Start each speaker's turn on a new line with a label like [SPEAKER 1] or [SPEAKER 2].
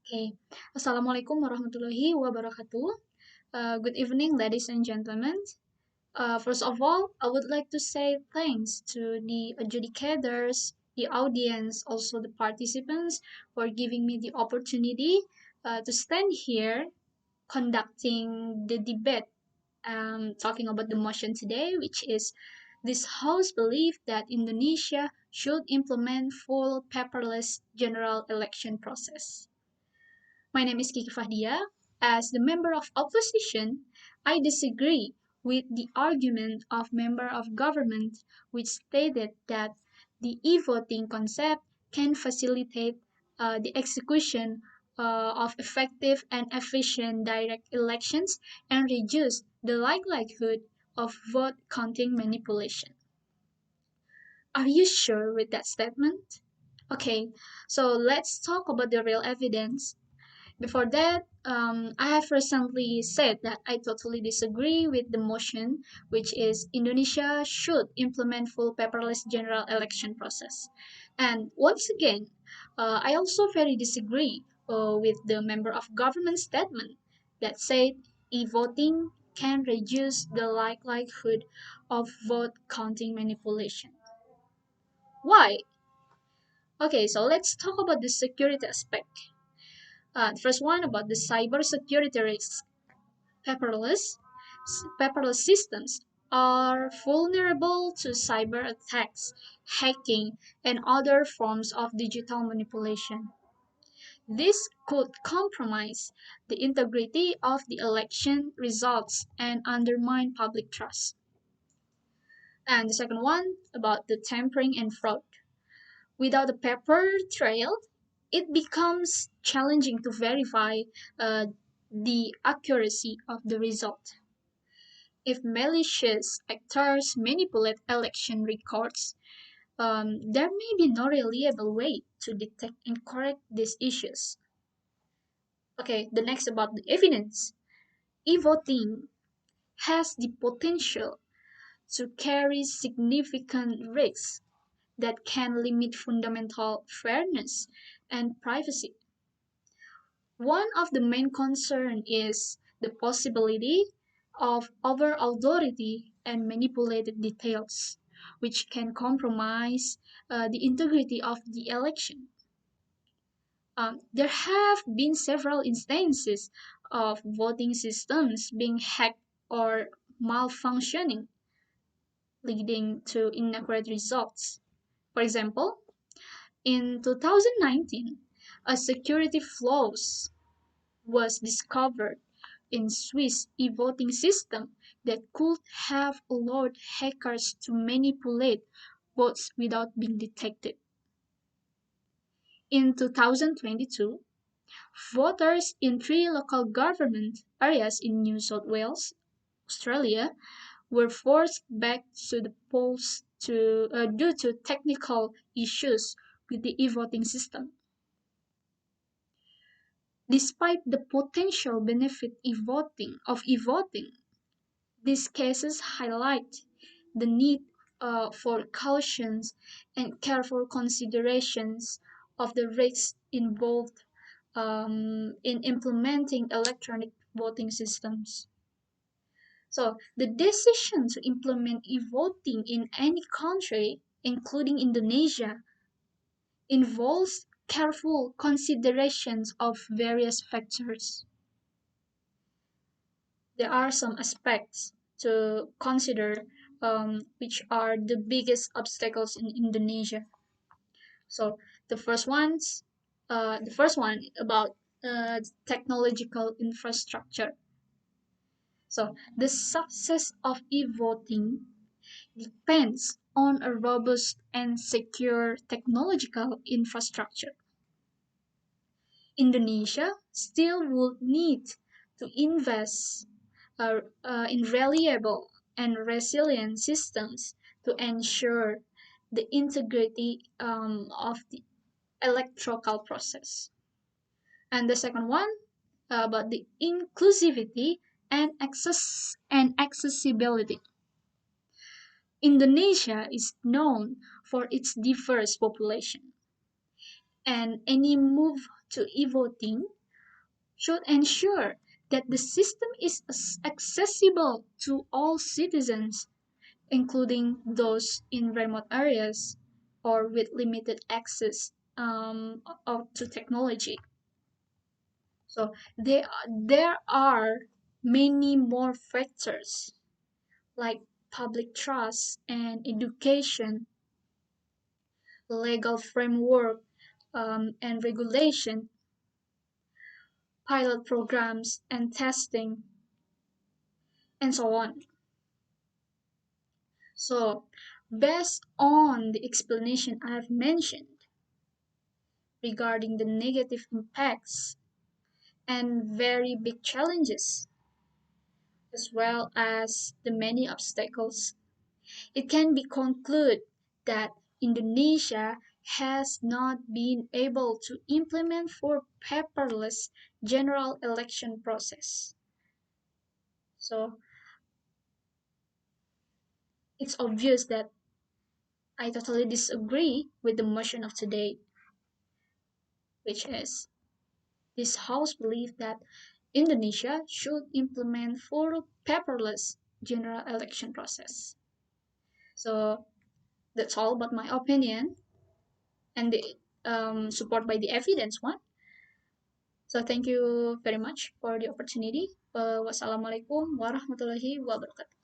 [SPEAKER 1] Okay. Assalamualaikum warahmatullahi wabarakatuh. Good evening, ladies and gentlemen. First of all, I would like to say thanks to the adjudicators, the audience, also the participants for giving me the opportunity to stand here conducting the debate, talking about the motion today, which is this House believe that Indonesia should implement full paperless general election process. My name is Dhiya. As the member of opposition, I disagree with the argument of member of government which stated that the e-voting concept can facilitate the execution of effective and efficient direct elections and reduce the likelihood of vote counting manipulation. Are you sure with that statement? Okay, so let's talk about the real evidence. Before that, I have recently said that I totally disagree with the motion, which is Indonesia should implement full paperless general election process. And once again, I also very disagree with the member of government statement that said e-voting can reduce the likelihood of vote counting manipulation. Why? Okay, so let's talk about the security aspect. The first one about the cyber security risks. Paperless, paperless systems are vulnerable to cyber attacks, hacking, and other forms of digital manipulation. This could compromise the integrity of the election results and undermine public trust. And the second one about the tampering and fraud. Without a paper trail, it becomes challenging to verify uh, the accuracy of the result. If malicious actors manipulate election records, there may be no reliable way to detect and correct these issues. Okay, the next about the evidence. E-voting has the potential to carry significant risks that can limit fundamental fairness and privacy. One of the main concerns is the possibility of over authority and manipulated details, which can compromise the integrity of the election. There have been several instances of voting systems being hacked or malfunctioning, leading to inaccurate results. For example, in 2019, a security flaws was discovered in Swiss e-voting system that could have allowed hackers to manipulate votes without being detected. In 2022, voters in three local government areas in New South Wales, Australia, were forced back to the polls due to technical issues with the e-voting system. Despite the potential benefit of e-voting, these cases highlight the need for cautions and careful considerations of the risks involved in implementing electronic voting systems. So, the decision to implement e-voting in any country, including Indonesia, involves careful considerations of various factors. There are some aspects to consider, which are the biggest obstacles in Indonesia. So the first one about technological infrastructure. So the success of e-voting depends on a robust and secure technological infrastructure. Indonesia still would need to invest in reliable and resilient systems to ensure the integrity of the electoral process. And the second one about the inclusivity and accessibility. Indonesia is known for its diverse population, and any move to e-voting should ensure that the system is accessible to all citizens, including those in remote areas or with limited access to technology. So there are many more factors like public trust and education, legal framework and regulation, pilot programs and testing, and so on. So, based on the explanation I have mentioned regarding the negative impacts and very big challenges, as well as the many obstacles, it can be concluded that Indonesia has not been able to implement for paperless general election process. So it's obvious that I totally disagree with the motion of today, which is this House believe that Indonesia should implement full paperless general election process. So that's all about my opinion and the support by the evidence one. So thank you very much for the opportunity. Wassalamualaikum warahmatullahi wabarakatuh.